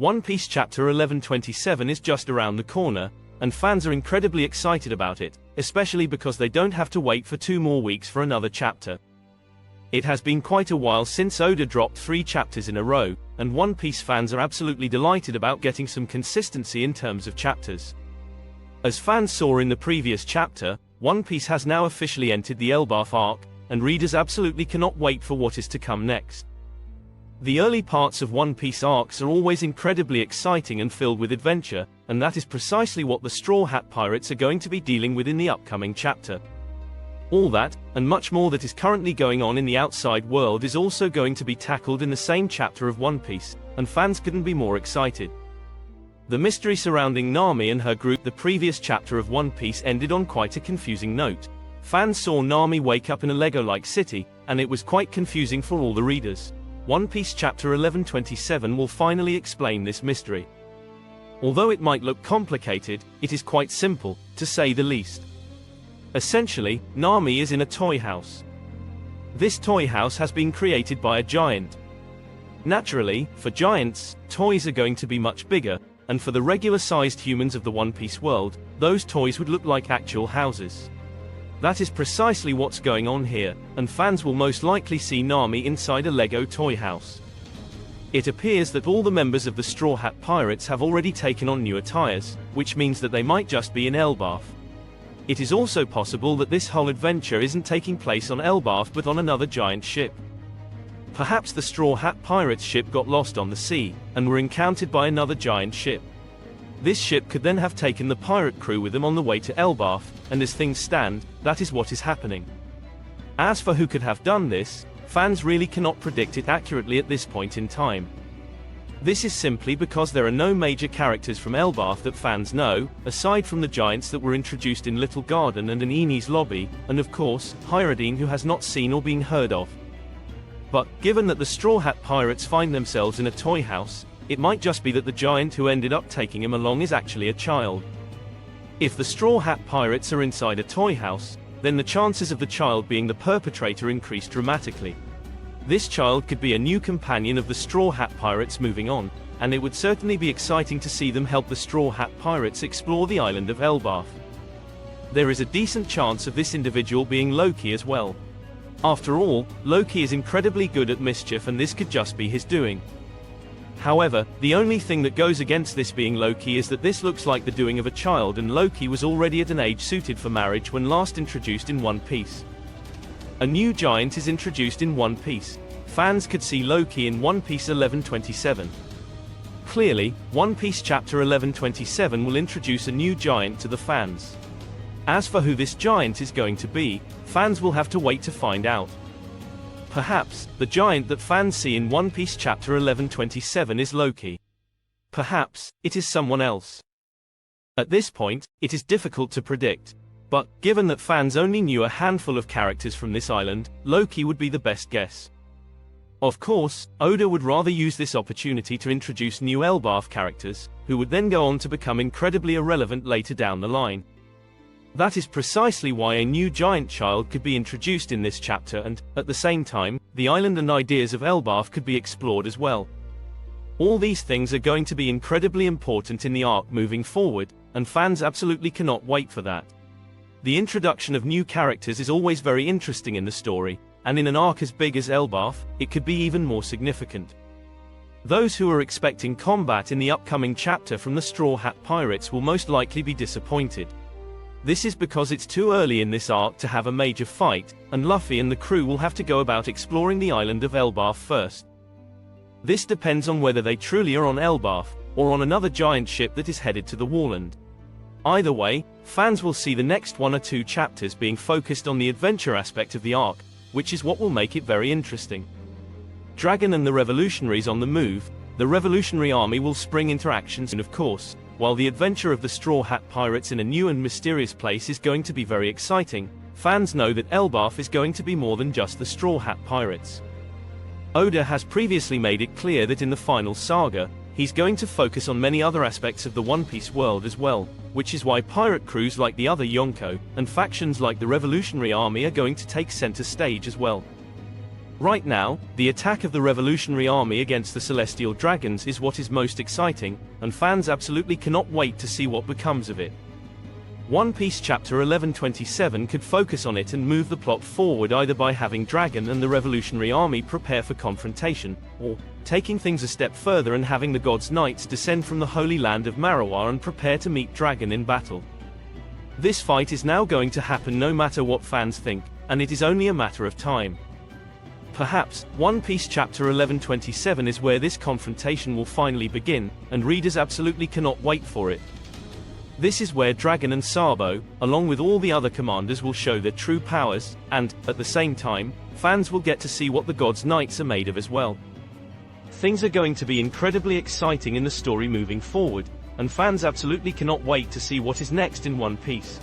One Piece Chapter 1127 is just around the corner, and fans are incredibly excited about it, especially because they don't have to wait for 2 more weeks for another chapter. It has been quite a while since Oda dropped 3 chapters in a row, and One Piece fans are absolutely delighted about getting some consistency in terms of chapters. As fans saw in the previous chapter, One Piece has now officially entered the Elbaf arc, and readers absolutely cannot wait for what is to come next. The early parts of One Piece arcs are always incredibly exciting and filled with adventure, and that is precisely what the Straw Hat Pirates are going to be dealing with in the upcoming chapter. All that, and much more that is currently going on in the outside world is also going to be tackled in the same chapter of One Piece, and fans couldn't be more excited. The mystery surrounding Nami and her group. The previous chapter of One Piece ended on quite a confusing note. Fans saw Nami wake up in a Lego-like city, and it was quite confusing for all the readers. One Piece Chapter 1127 will finally explain this mystery. Although it might look complicated, it is quite simple, to say the least. Essentially, Nami is in a toy house. This toy house has been created by a giant. Naturally, for giants, toys are going to be much bigger, and for the regular-sized humans of the One Piece world, those toys would look like actual houses. That is precisely what's going on here, and fans will most likely see Nami inside a Lego toy house. It appears that all the members of the Straw Hat Pirates have already taken on new attires, which means that they might just be in Elbaf. It is also possible that this whole adventure isn't taking place on Elbaf but on another giant ship. Perhaps the Straw Hat Pirates ship got lost on the sea, and were encountered by another giant ship. This ship could then have taken the pirate crew with them on the way to Elbaf, and as things stand, that is what is happening. As for who could have done this, fans really cannot predict it accurately at this point in time. This is simply because there are no major characters from Elbaf that fans know, aside from the giants that were introduced in Little Garden and in Enies Lobby, and of course, Hyrodine, who has not seen or been heard of. But, given that the Straw Hat Pirates find themselves in a toy house, it might just be that the giant who ended up taking him along is actually a child. If the Straw Hat Pirates are inside a toy house, then the chances of the child being the perpetrator increase dramatically. This child could be a new companion of the Straw Hat Pirates moving on, and it would certainly be exciting to see them help the Straw Hat Pirates explore the island of Elbaf. There is a decent chance of this individual being Loki as well. After all, Loki is incredibly good at mischief, and this could just be his doing. However, the only thing that goes against this being Loki is that this looks like the doing of a child, and Loki was already at an age suited for marriage when last introduced in One Piece. A new giant is introduced in One Piece. Fans could see Loki in One Piece 1127. Clearly, One Piece Chapter 1127 will introduce a new giant to the fans. As for who this giant is going to be, fans will have to wait to find out. Perhaps, the giant that fans see in One Piece Chapter 1127 is Loki. Perhaps, it is someone else. At this point, it is difficult to predict. But, given that fans only knew a handful of characters from this island, Loki would be the best guess. Of course, Oda would rather use this opportunity to introduce new Elbaf characters, who would then go on to become incredibly irrelevant later down the line. That is precisely why a new giant child could be introduced in this chapter, and, at the same time, the island and ideas of Elbaf could be explored as well. All these things are going to be incredibly important in the arc moving forward, and fans absolutely cannot wait for that. The introduction of new characters is always very interesting in the story, and in an arc as big as Elbaf, it could be even more significant. Those who are expecting combat in the upcoming chapter from the Straw Hat Pirates will most likely be disappointed. This is because it's too early in this arc to have a major fight, and Luffy and the crew will have to go about exploring the island of Elbaf first. This depends on whether they truly are on Elbaf, or on another giant ship that is headed to the Warland. Either way, fans will see the next 1 or 2 chapters being focused on the adventure aspect of the arc, which is what will make it very interesting. Dragon and the revolutionaries on the move, the Revolutionary Army will spring into action soon, of course. While the adventure of the Straw Hat Pirates in a new and mysterious place is going to be very exciting, fans know that Elbaf is going to be more than just the Straw Hat Pirates. Oda has previously made it clear that in the final saga, he's going to focus on many other aspects of the One Piece world as well, which is why pirate crews like the other Yonko, and factions like the Revolutionary Army are going to take center stage as well. Right now, the attack of the Revolutionary Army against the Celestial Dragons is what is most exciting, and fans absolutely cannot wait to see what becomes of it. One Piece Chapter 1127 could focus on it and move the plot forward either by having Dragon and the Revolutionary Army prepare for confrontation, or taking things a step further and having the God's Knights descend from the Holy Land of Marowar and prepare to meet Dragon in battle. This fight is now going to happen no matter what fans think, and it is only a matter of time. Perhaps, One Piece Chapter 1127 is where this confrontation will finally begin, and readers absolutely cannot wait for it. This is where Dragon and Sabo, along with all the other commanders, will show their true powers, and, at the same time, fans will get to see what the God's Knights are made of as well. Things are going to be incredibly exciting in the story moving forward, and fans absolutely cannot wait to see what is next in One Piece.